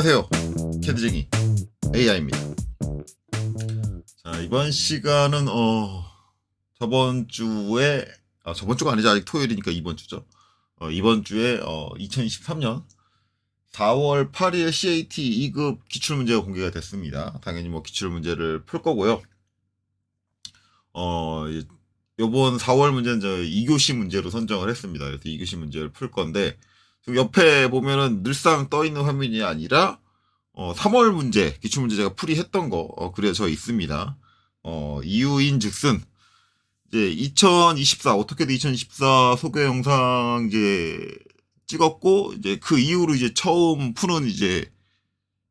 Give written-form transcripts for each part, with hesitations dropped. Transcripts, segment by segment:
안녕하세요. 캐드쟁이 AI입니다. 자, 이번 시간은 저번 주에 저번 주가 아니죠. 아직 토요일이니까 이번 주죠. 이번 주에 2023년 4월 8일 CAT 2급 기출문제가 공개가 됐습니다. 당연히 뭐 기출문제를 풀 거고요. 요번 4월 문제는 저 2교시 문제로 선정을 했습니다. 그래서 2교시 문제를 풀 건데, 지금 옆에 보면은 늘상 떠 있는 화면이 아니라 3월 문제, 기출문제 제가 풀이했던 거 그려져 있습니다. 이유인 즉슨 이제 2024 어떻게든 2024 소개 영상 이제 찍었고, 이제 그 이후로 이제 처음 푸는 이제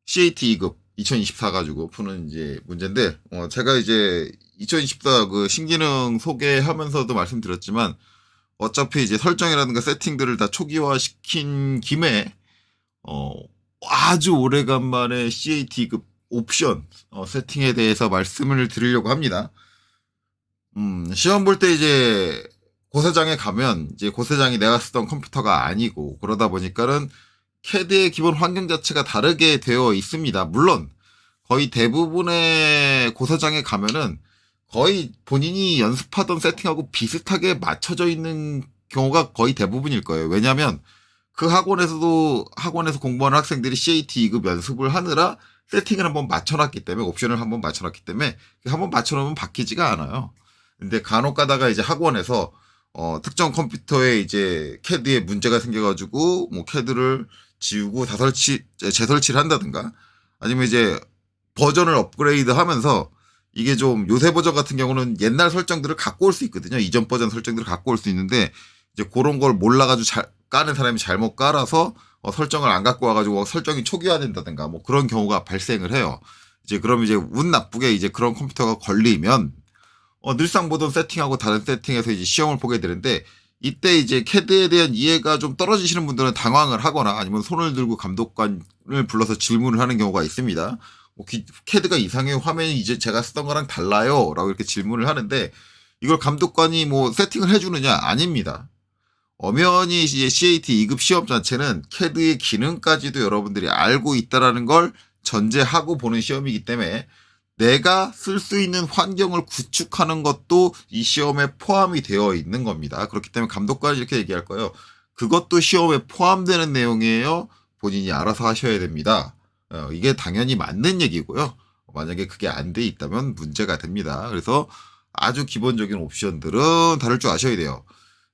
CAT 2급 2024 가지고 푸는 이제 문제인데, 제가 이제 2024 그 신기능 소개하면서도 말씀드렸지만, 어차피 이제 설정이라든가 세팅들을 다 초기화시킨 김에 아주 오래간만에 CAT2급 옵션 세팅에 대해서 말씀을 드리려고 합니다. 시험 볼 때 이제 고사장에 가면 이제 고사장이 내가 쓰던 컴퓨터가 아니고, 그러다 보니까는 CAD의 기본 환경 자체가 다르게 되어 있습니다. 물론 거의 대부분의 고사장에 가면은 거의 본인이 연습하던 세팅하고 비슷하게 맞춰져 있는 경우가 거의 대부분일 거예요. 왜냐하면 그 학원에서 공부하는 학생들이 CAT 2급 연습을 하느라 세팅을 한번 맞춰놨기 때문에, 옵션을 한번 맞춰놨기 때문에 한번 맞춰놓으면 바뀌지가 않아요. 근데 간혹 가다가 이제 학원에서 특정 컴퓨터에 이제 CAD에 문제가 생겨가지고 뭐 CAD를 지우고 재설치를 한다든가, 아니면 이제 버전을 업그레이드 하면서 이게 좀 요새 버전 같은 경우는 옛날 설정들을 갖고 올 수 있거든요. 이전 버전 설정들을 갖고 올 수 있는데, 이제 그런 걸 몰라가지고 까는 사람이 잘못 깔아서 설정을 안 갖고 와가지고 설정이 초기화된다든가 뭐 그런 경우가 발생을 해요. 이제 그럼 이제 운 나쁘게 이제 그런 컴퓨터가 걸리면 늘상 보던 세팅하고 다른 세팅에서 이제 시험을 보게 되는데, 이때 이제 CAD에 대한 이해가 좀 떨어지시는 분들은 당황을 하거나 아니면 손을 들고 감독관을 불러서 질문을 하는 경우가 있습니다. CAD가 이상해요. 화면이 이제 제가 쓰던 거랑 달라요. 라고 이렇게 질문을 하는데, 이걸 감독관이 뭐 세팅을 해주느냐? 아닙니다. 엄연히 이제 CAT 2급 시험 자체는 CAD의 기능까지도 여러분들이 알고 있다라는 걸 전제하고 보는 시험이기 때문에, 내가 쓸 수 있는 환경을 구축하는 것도 이 시험에 포함이 되어 있는 겁니다. 그렇기 때문에 감독관이 이렇게 얘기할 거예요. 그것도 시험에 포함되는 내용이에요. 본인이 알아서 하셔야 됩니다. 이게 당연히 맞는 얘기고요. 만약에 그게 안 돼 있다면 문제가 됩니다. 그래서 아주 기본적인 옵션들은 다룰 줄 아셔야 돼요.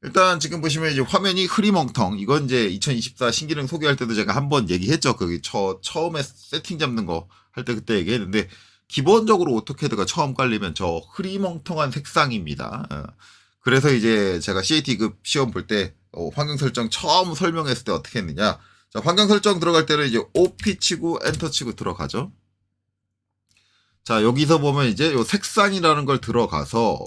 일단 지금 보시면 이제 화면이 흐리멍텅. 이건 이제 2024 신기능 소개할 때도 제가 한번 얘기했죠. 거기 처음에 세팅 잡는 거 할 때 그때 얘기했는데, 기본적으로 오토캐드가 처음 깔리면 저 흐리멍텅한 색상입니다. 그래서 이제 제가 CAT급 시험 볼 때 환경 설정 처음 설명했을 때 어떻게 했느냐. 자, 환경 설정 들어갈 때는 이제 OP 치고 엔터 치고 들어가죠. 자, 여기서 보면 이제 요 색상이라는 걸 들어가서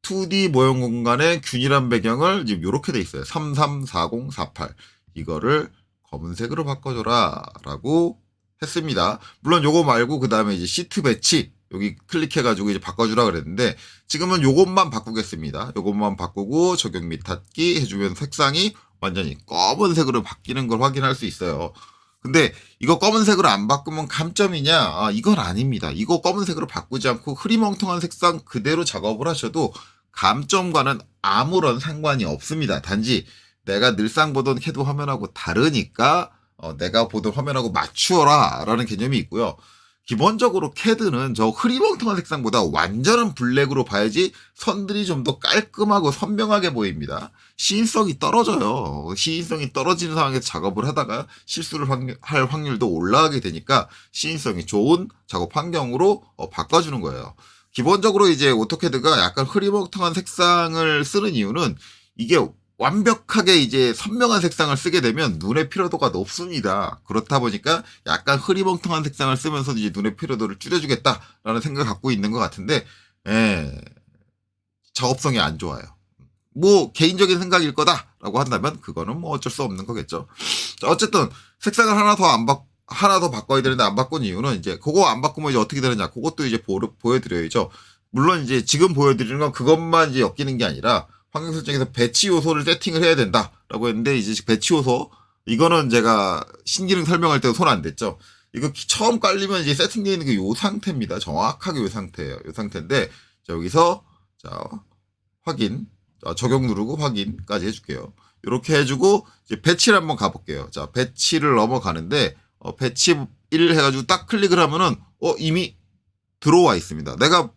2D 모형 공간의 균일한 배경을 지금 요렇게 돼 있어요. 334048. 이거를 검은색으로 바꿔줘라 라고 했습니다. 물론 요거 말고 그 다음에 이제 시트 배치 여기 클릭해가지고 이제 바꿔주라 그랬는데, 지금은 요것만 바꾸겠습니다. 요것만 바꾸고 적용 및 닫기 해주면 색상이 완전히 검은색으로 바뀌는 걸 확인할 수 있어요. 근데 이거 검은색으로 안 바꾸면 감점이냐? 이건 아닙니다. 이거 검은색으로 바꾸지 않고 흐리멍텅한 색상 그대로 작업을 하셔도 감점과는 아무런 상관이 없습니다. 단지 내가 늘상 보던 CAD 화면하고 다르니까 내가 보던 화면하고 맞추어라 라는 개념이 있고요. 기본적으로 CAD는 저 흐리멍텅한 색상보다 완전한 블랙으로 봐야지 선들이 좀 더 깔끔하고 선명하게 보입니다. 시인성이 떨어져요. 시인성이 떨어지는 상황에서 작업을 하다가 실수를 할 확률도 올라가게 되니까 시인성이 좋은 작업 환경으로 바꿔주는 거예요. 기본적으로 이제 오토캐드가 약간 흐리멍텅한 색상을 쓰는 이유는, 이게 완벽하게 이제 선명한 색상을 쓰게 되면 눈의 피로도가 높습니다. 그렇다 보니까 약간 흐리멍텅한 색상을 쓰면서 이제 눈의 피로도를 줄여주겠다라는 생각을 갖고 있는 것 같은데, 작업성이 안 좋아요. 뭐 개인적인 생각일 거다라고 한다면 그거는 뭐 어쩔 수 없는 거겠죠. 자, 어쨌든 색상을 하나 더 바꿔야 되는데 안 바꾼 이유는, 이제 그거 안 바꾸면 이제 어떻게 되느냐, 그것도 이제 보여드려야죠. 물론 이제 지금 보여드리는 건 그것만 이제 엮이는 게 아니라, 환경 설정에서 배치 요소를 세팅을 해야 된다라고 했는데, 이제 배치 요소 이거는 제가 신기능 설명할 때도 손 안 댔죠. 이거 처음 깔리면 이제 세팅되어 있는 게 요 상태입니다. 정확하게 요 상태예요. 요 상태인데, 자, 여기서, 자, 확인, 적용 누르고 확인까지 해줄게요. 이렇게 해주고, 이제 배치를 한번 가볼게요. 자, 배치를 넘어가는데, 배치 1 해가지고 딱 클릭을 하면은, 이미 들어와 있습니다. 내가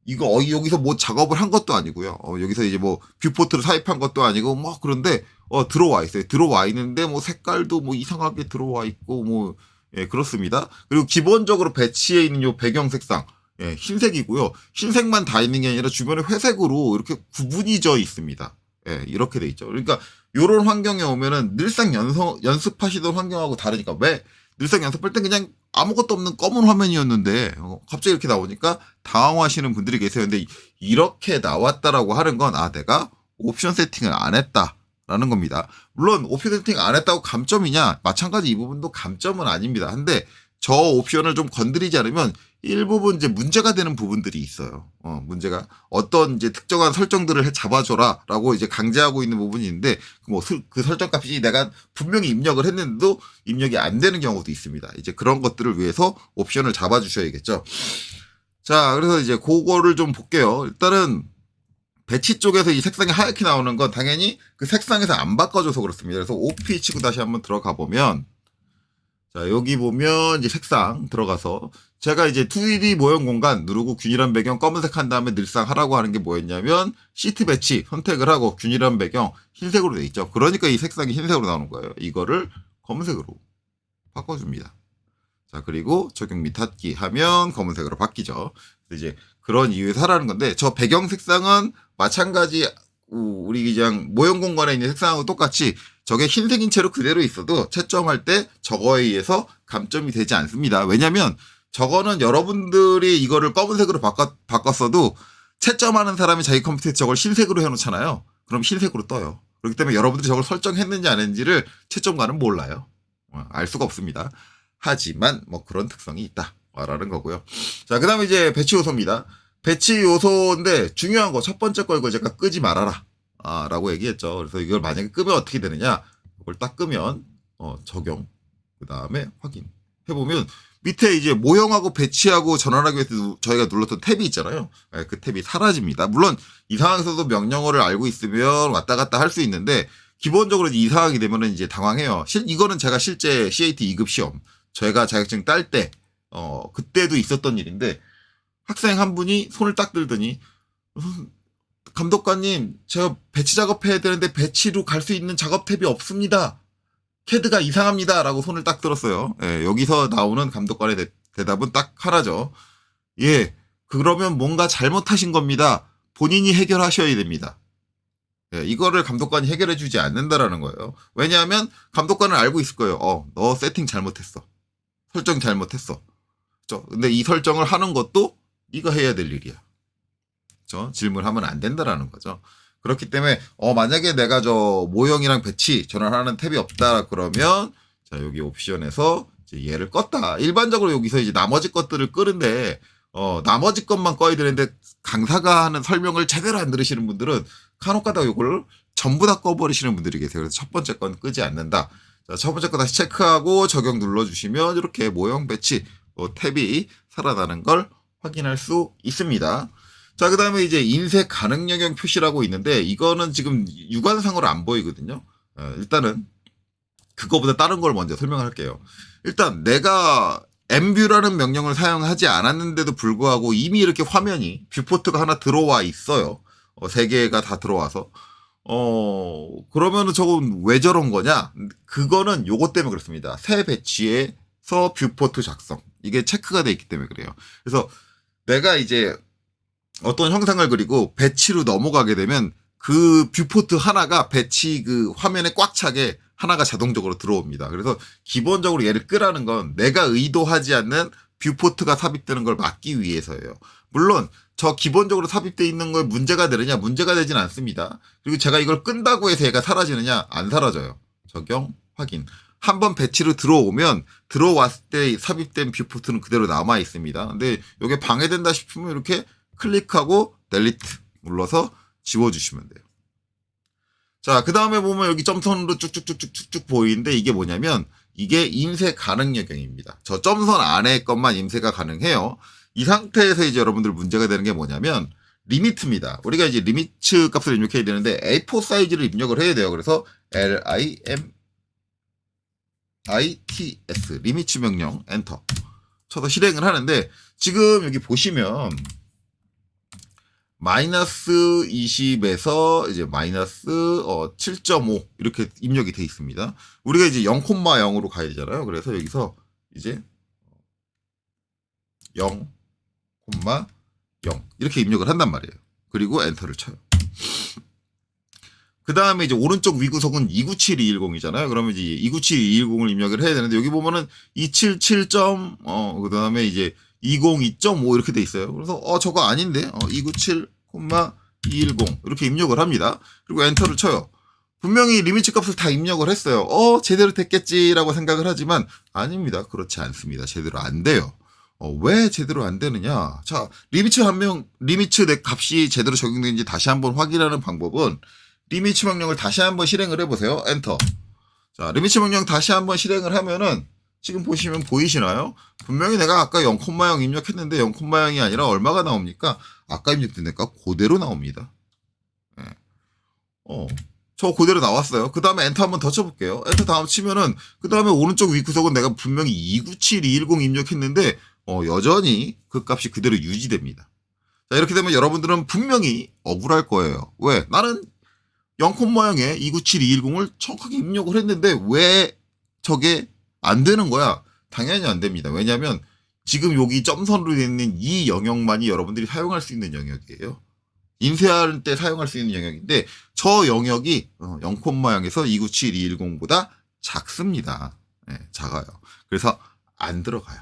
이거 여기서 뭐 작업을 한 것도 아니고요. 여기서 이제 뭐 뷰포트를 삽입한 것도 아니고 뭐 그런데 들어와 있어요. 들어와 있는데 뭐 색깔도 뭐 이상하게 들어와 있고 뭐 예, 그렇습니다. 그리고 기본적으로 배치해 있는 요 배경 색상 예, 흰색이고요. 흰색만 다 있는 게 아니라 주변에 회색으로 이렇게 구분이 져 있습니다. 예, 이렇게 돼 있죠. 그러니까 요런 환경에 오면은 늘상 연습하시던 환경하고 다르니까 왜 늘상 연습할 때 그냥 아무것도 없는 검은 화면이었는데 갑자기 이렇게 나오니까 당황하시는 분들이 계세요. 근데 이렇게 나왔다라고 하는 건 내가 옵션 세팅을 안 했다라는 겁니다. 물론 옵션 세팅 안 했다고 감점이냐? 마찬가지 이 부분도 감점은 아닙니다. 근데 저 옵션을 좀 건드리지 않으면 일부분 이제 문제가 되는 부분들이 있어요. 문제가 어떤 이제 특정한 설정들을 잡아줘라라고 이제 강제하고 있는 부분이 있는데 그 설정 값이 내가 분명히 입력을 했는데도 입력이 안 되는 경우도 있습니다. 이제 그런 것들을 위해서 옵션을 잡아주셔야겠죠. 자, 그래서 이제 그거를 좀 볼게요. 일단은 배치 쪽에서 이 색상이 하얗게 나오는 건 당연히 그 색상에서 안 바꿔줘서 그렇습니다. 그래서 OP 치고 다시 한번 들어가 보면 자, 여기 보면 이제 색상 들어가서 제가 이제 2D 모형 공간 누르고 균일한 배경 검은색 한 다음에 늘상 하라고 하는 게 뭐였냐면 시트 배치 선택을 하고 균일한 배경 흰색으로 돼 있죠. 그러니까 이 색상이 흰색으로 나오는 거예요. 이거를 검은색으로 바꿔줍니다. 자, 그리고 적용 및 닫기 하면 검은색으로 바뀌죠. 이제 그런 이유에서 하라는 건데 저 배경 색상은 마찬가지 우리 그냥 모형 공간에 있는 색상하고 똑같이 저게 흰색인 채로 그대로 있어도 채점할 때 저거에 의해서 감점이 되지 않습니다. 왜냐면 저거는 여러분들이 이거를 검은색으로 바꿨어도 채점하는 사람이 자기 컴퓨터에 저걸 흰색으로 해놓잖아요. 그럼 흰색으로 떠요. 그렇기 때문에 여러분들이 저걸 설정했는지 안 했는지를 채점가는 몰라요. 알 수가 없습니다. 하지만 뭐 그런 특성이 있다라는 거고요. 자, 그 다음에 이제 배치 요소입니다. 배치 요소인데 중요한 거 첫 번째 거 이거 제가 끄지 말아라 라고 얘기했죠. 그래서 이걸 만약에 끄면 어떻게 되느냐, 이걸 딱 끄면 적용 그 다음에 확인 해보면 밑에 이제 모형하고 배치하고 전환하기 위해서 저희가 눌렀던 탭이 있잖아요. 그 탭이 사라집니다. 물론 이 상황에서도 명령어를 알고 있으면 왔다 갔다 할 수 있는데 기본적으로 이 상황이 되면은 이제 당황해요. 이거는 제가 실제 CAT 2급 시험 저희가 자격증 딸 때 그때도 있었던 일인데 학생 한 분이 손을 딱 들더니 감독관님, 제가 배치 작업해야 되는데 배치로 갈 수 있는 작업 탭이 없습니다. 캐드가 이상합니다. 라고 손을 딱 들었어요. 예, 여기서 나오는 감독관의 대답은 딱 하나죠. 예, 그러면 뭔가 잘못하신 겁니다. 본인이 해결하셔야 됩니다. 예, 이거를 감독관이 해결해 주지 않는다라는 거예요. 왜냐하면 감독관은 알고 있을 거예요. 너 세팅 잘못했어. 설정 잘못했어. 그렇죠? 근데 이 설정을 하는 것도 네가 해야 될 일이야. 질문하면 안 된다라는 거죠. 그렇기 때문에 만약에 내가 저 모형이랑 배치 전환하는 탭이 없다 그러면 자, 여기 옵션에서 이제 얘를 껐다. 일반적으로 여기서 이제 나머지 것들을 끄는데 나머지 것만 꺼야 되는데 강사가 하는 설명을 제대로 안 들으시는 분들은 간혹가다가 이걸 전부 다 꺼버리시는 분들이 계세요. 그래서 첫 번째 건 끄지 않는다. 자, 첫 번째 거 다시 체크하고 적용 눌러주시면 이렇게 모형 배치 탭이 살아나는 걸 확인할 수 있습니다. 자, 그 다음에 이제 인쇄 가능 영역 표시라고 있는데 이거는 지금 육안상으로 안 보이거든요. 일단은 그거보다 다른 걸 먼저 설명할게요. 일단 내가 m뷰라는 명령을 사용하지 않았는데도 불구하고 이미 이렇게 화면이 뷰포트가 하나 들어와 있어요. 3개가 다 들어와서 그러면은 저건 왜 저런 거냐? 그거는 요것 때문에 그렇습니다. 새 배치에서 뷰포트 작성 이게 체크가 돼 있기 때문에 그래요. 그래서 내가 이제 어떤 형상을 그리고 배치로 넘어가게 되면 그 뷰포트 하나가 배치 그 화면에 꽉 차게 하나가 자동적으로 들어옵니다. 그래서 기본적으로 얘를 끄라는 건 내가 의도하지 않는 뷰포트가 삽입되는 걸 막기 위해서예요. 물론 저 기본적으로 삽입되어 있는 걸 문제가 되느냐? 문제가 되진 않습니다. 그리고 제가 이걸 끈다고 해서 얘가 사라지느냐? 안 사라져요. 적용, 확인. 한번 배치로 들어오면 들어왔을 때 삽입된 뷰포트는 그대로 남아 있습니다. 근데 이게 방해된다 싶으면 이렇게 클릭하고 델리트 눌러서 지워주시면 돼요. 자, 그 다음에 보면 여기 점선으로 쭉쭉쭉쭉쭉 보이는데 이게 뭐냐면 이게 임세 가능 영역입니다. 저 점선 안에 것만 임세가 가능해요. 이 상태에서 이제 여러분들 문제가 되는 게 뭐냐면 리미트입니다. 우리가 이제 리미트 값을 입력해야 되는데 A4 사이즈를 입력을 해야 돼요. 그래서 LIMITS 리미트 명령 엔터 쳐서 실행을 하는데 지금 여기 보시면 마이너스 20에서 이제 마이너스 7.5 이렇게 입력이 돼 있습니다. 우리가 이제 0,0으로 가야 되잖아요. 그래서 여기서 이제 0,0 이렇게 입력을 한단 말이에요. 그리고 엔터를 쳐요. 그 다음에 이제 오른쪽 위구석은 297210이잖아요. 그러면 이제 297210을 입력을 해야 되는데 여기 보면은 277. 그 다음에 이제 202.5 이렇게 돼 있어요. 그래서 저거 아닌데 297,210 이렇게 입력을 합니다. 그리고 엔터를 쳐요. 분명히 리미트 값을 다 입력을 했어요. 제대로 됐겠지라고 생각을 하지만 아닙니다. 그렇지 않습니다. 제대로 안 돼요. 왜 제대로 안 되느냐? 자, 리미트 내 값이 제대로 적용되는지 다시 한번 확인하는 방법은 리미트 명령을 다시 한번 실행을 해보세요. 엔터. 자, 리미트 명령 다시 한번 실행을 하면은 지금 보시면 보이시나요? 분명히 내가 아까 0,0 입력했는데 0,0이 아니라 얼마가 나옵니까? 아까 입력된 데가 그대로 나옵니다. 네. 저 그대로 나왔어요. 그 다음에 엔터 한번 더 쳐볼게요. 엔터 다음 치면은 그 다음에 오른쪽 위구석은 내가 분명히 297210 입력했는데 여전히 그 값이 그대로 유지됩니다. 자, 이렇게 되면 여러분들은 분명히 억울할 거예요. 왜? 나는 0,0에 297,210을 정확하게 입력을 했는데 왜 저게 안 되는 거야? 당연히 안 됩니다. 왜냐하면 지금 여기 점선으로 되어 있는 이 영역만이 여러분들이 사용할 수 있는 영역이에요. 인쇄할 때 사용할 수 있는 영역인데 저 영역이 0,0에서 297,210보다 작습니다. 네, 작아요. 그래서 안 들어가요.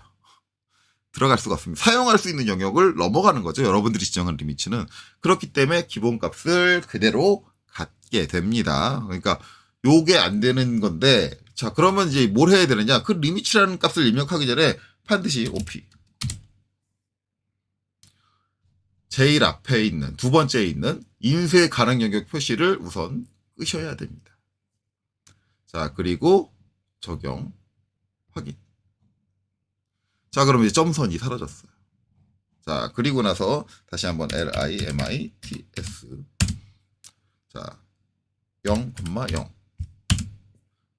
들어갈 수가 없습니다. 사용할 수 있는 영역을 넘어가는 거죠. 여러분들이 지정한 리미트는. 그렇기 때문에 기본값을 그대로 갖게 됩니다. 그러니까 요게 안 되는 건데 자 그러면 이제 뭘 해야 되느냐. 그 리미트라는 값을 입력하기 전에 반드시 OP 제일 앞에 있는 두 번째에 있는 인쇄 가능 영역 표시를 우선 끄셔야 됩니다. 자 그리고 적용 확인. 자 그러면 이제 점선이 사라졌어요. 자 그리고 나서 다시 한번 LIMITS 자 0,0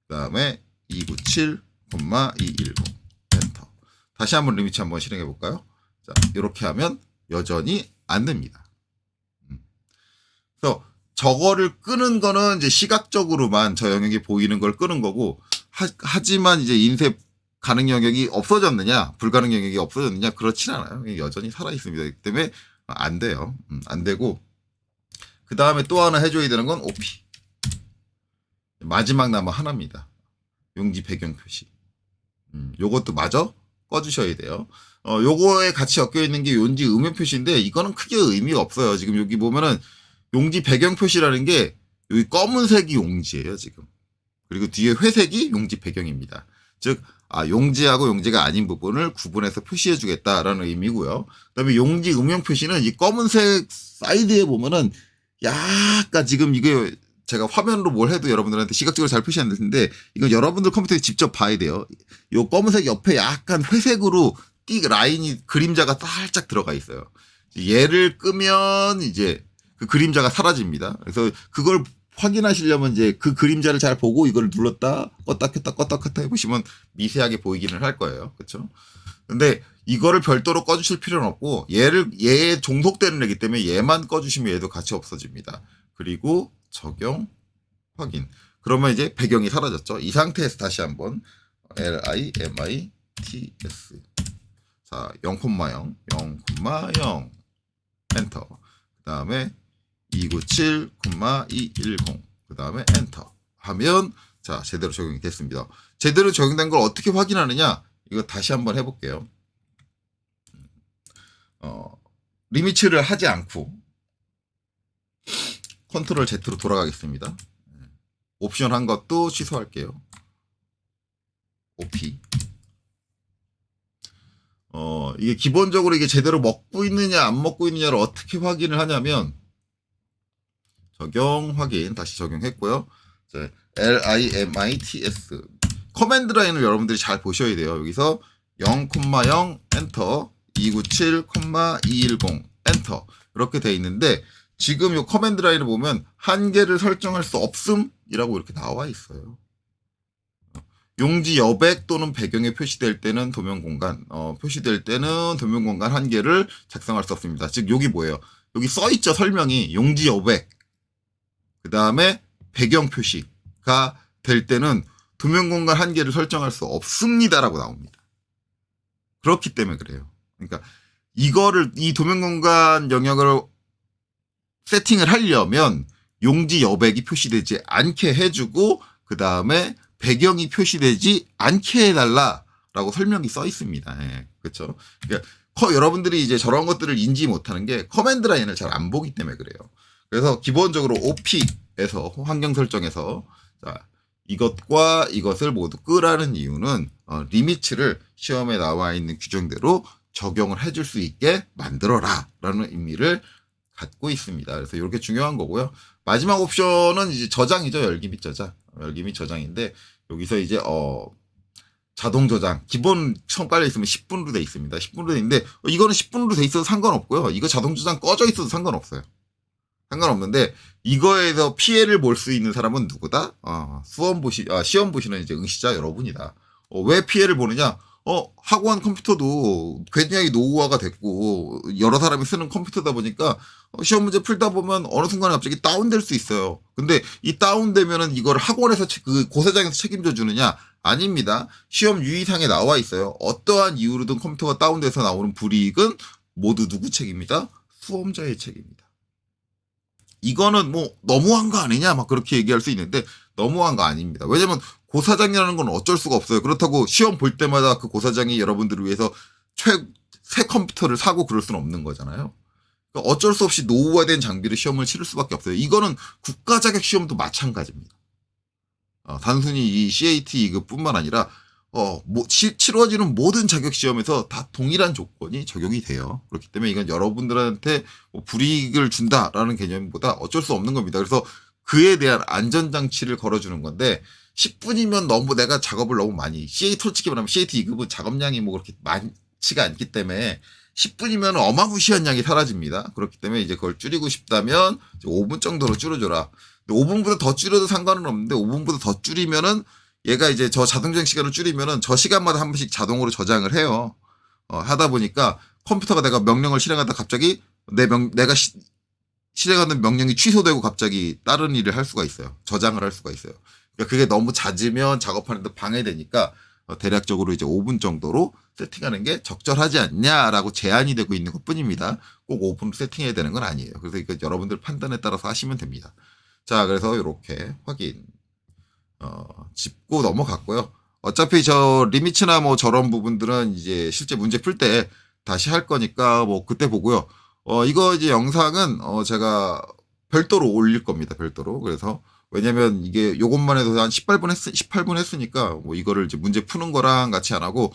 그 다음에 297,210 엔터. 다시 한번 리미트 한번 실행해 볼까요? 자 이렇게 하면 여전히 안 됩니다. 그래서 저거를 끄는 거는 이제 시각적으로만 저 영역이 보이는 걸 끄는 거고 하지만 이제 인쇄 가능 영역이 없어졌느냐 불가능 영역이 없어졌느냐 그렇진 않아요. 여전히 살아 있습니다. 그렇기 때문에 안 돼요. 안 되고 그 다음에 또 하나 해줘야 되는 건 OP 마지막 남아 하나입니다. 용지 배경 표시. 요것도 마저 꺼주셔야 돼요. 요거에 같이 엮여 있는 게 용지 음영 표시인데 이거는 크게 의미가 없어요. 지금 여기 보면은 용지 배경 표시라는 게 여기 검은색이 용지예요, 지금. 그리고 뒤에 회색이 용지 배경입니다. 즉, 용지하고 용지가 아닌 부분을 구분해서 표시해 주겠다라는 의미고요. 그다음에 용지 음영 표시는 이 검은색 사이드에 보면은 약간 지금 이게 제가 화면으로 뭘 해도 여러분들한테 시각적으로 잘 표시 안 되는데 이건 여러분들 컴퓨터에 직접 봐야 돼요. 요 검은색 옆에 약간 회색으로 라인이 그림자가 살짝 들어가 있어요. 얘를 끄면 이제 그 그림자가 사라집니다. 그래서 그걸 확인하시려면 이제 그 그림자를 잘 보고 이걸 눌렀다 껐다 켰다 껐다 켰다 해보시면 미세하게 보이기는 할 거예요. 그렇죠? 근데 이거를 별도로 꺼주실 필요는 없고 얘에 종속되는 애기 때문에 얘만 꺼주시면 얘도 같이 없어집니다. 그리고 적용 확인. 그러면 이제 배경이 사라졌죠. 이 상태에서 다시 한번 LIMITS 자 0,0 엔터. 그 다음에 297,210 그 다음에 엔터 하면 자 제대로 적용이 됐습니다. 제대로 적용된 걸 어떻게 확인하느냐 이거 다시 한번 해볼게요. 리미트를 하지 않고 컨트롤 Z로 돌아가겠습니다. 옵션 한 것도 취소할게요. OP 이게 기본적으로 이게 제대로 먹고 있느냐 안 먹고 있느냐를 어떻게 확인을 하냐면 적용 확인 다시 적용했고요. LIMITS 커맨드 라인을 여러분들이 잘 보셔야 돼요. 여기서 0,0 엔터 297, 210 엔터 이렇게 돼 있는데 지금 요 커맨드 라인을 보면 한계를 설정할 수 없음이라고 이렇게 나와 있어요. 용지 여백 또는 배경에 표시될 때는 도면 공간, 표시될 때는 도면 공간 한계를 작성할 수 없습니다. 즉 여기 뭐예요? 여기 써 있죠. 설명이 용지 여백. 그 다음에 배경 표시가 될 때는 도면 공간 한계를 설정할 수 없습니다라고 나옵니다. 그렇기 때문에 그래요. 그러니까 이거를 이 도면 공간 영역을 세팅을 하려면 용지 여백이 표시되지 않게 해주고 그 다음에 배경이 표시되지 않게 해달라라고 설명이 써 있습니다. 예, 그렇죠. 그러니까 여러분들이 이제 저런 것들을 인지 못하는 게 커맨드 라인을 잘 안 보기 때문에 그래요. 그래서 기본적으로 OP에서 환경 설정에서 자, 이것과 이것을 모두 끄라는 이유는 리미츠를 시험에 나와 있는 규정대로 적용을 해줄 수 있게 만들어라라는 의미를 갖고 있습니다. 그래서 이렇게 중요한 거고요. 마지막 옵션은 이제 저장이죠. 열기 및 저장. 열기 및 저장인데 여기서 이제 자동 저장 기본 처음 깔려 있으면 10분으로 돼 있습니다. 10분으로 돼 있는데 이거는 10분으로 돼 있어도 상관없고요. 이거 자동 저장 꺼져 있어도 상관없어요. 상관없는데 이거에서 피해를 볼 수 있는 사람은 누구다? 시험 보시는 이제 응시자 여러분이다. 왜 피해를 보느냐? 학원 컴퓨터도 굉장히 노후화가 됐고 여러 사람이 쓰는 컴퓨터다 보니까 시험 문제 풀다 보면 어느 순간에 갑자기 다운될 수 있어요. 근데 이 다운되면은 이걸 학원에서 그 고사장에서 책임져 주느냐? 아닙니다. 시험 유의사항에 나와 있어요. 어떠한 이유로든 컴퓨터가 다운돼서 나오는 불이익은 모두 누구 책임이다? 수험자의 책임이다. 이거는 뭐 너무한 거 아니냐 막 그렇게 얘기할 수 있는데 너무한 거 아닙니다. 왜냐면 고사장이라는 건 어쩔 수가 없어요. 그렇다고 시험 볼 때마다 그 고사장이 여러분들을 위해서 새 컴퓨터를 사고 그럴 수는 없는 거잖아요. 그러니까 어쩔 수 없이 노후화된 장비로 시험을 치를 수밖에 없어요. 이거는 국가 자격 시험도 마찬가지입니다. 단순히 이 CAT 2급뿐만 아니라 치러지는 모든 자격 시험에서 다 동일한 조건이 적용이 돼요. 그렇기 때문에 이건 여러분들한테 불이익을 준다라는 개념보다 어쩔 수 없는 겁니다. 그래서 그에 대한 안전장치를 걸어주는 건데 10분이면 너무 내가 작업을 너무 많이 솔직히 말하면 CAT 2급은 작업량이 뭐 그렇게 많지가 않기 때문에 10분이면 어마무시한 양이 사라집니다. 그렇기 때문에 이제 그걸 줄이고 싶다면 5분 정도로 줄여줘라. 5분보다 더 줄여도 상관은 없는데 5분보다 더 줄이면은 얘가 이제 저 자동 저장 시간을 줄이면은 저 시간마다 한 번씩 자동으로 저장을 해요. 하다 보니까 컴퓨터가 내가 명령을 실행하다 갑자기 내가 실행하는 명령이 취소되고 갑자기 다른 일을 할 수가 있어요. 저장을 할 수가 있어요. 그러니까 그게 너무 잦으면 작업하는데 방해되니까 대략적으로 이제 5분 정도로 세팅하는 게 적절하지 않냐라고 제한이 되고 있는 것 뿐입니다. 꼭 5분으로 세팅해야 되는 건 아니에요. 그래서 이거 여러분들 판단에 따라서 하시면 됩니다. 자, 그래서 이렇게 확인, 짚고 넘어갔고요. 어차피 저 리미츠나 뭐 저런 부분들은 이제 실제 문제 풀 때 다시 할 거니까 뭐 그때 보고요. 이거 이제 영상은 제가 별도로 올릴 겁니다. 별도로. 그래서 왜냐면 이게 요것만 해도 한 18분 했으니까 뭐 이거를 이제 문제 푸는 거랑 같이 안 하고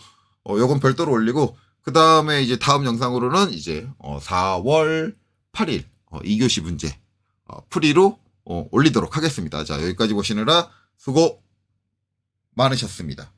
요건 별도로 올리고 그 다음에 이제 다음 영상으로는 이제 4월 8일 2교시 문제 풀이로 올리도록 하겠습니다. 자, 여기까지 보시느라 수고 많으셨습니다.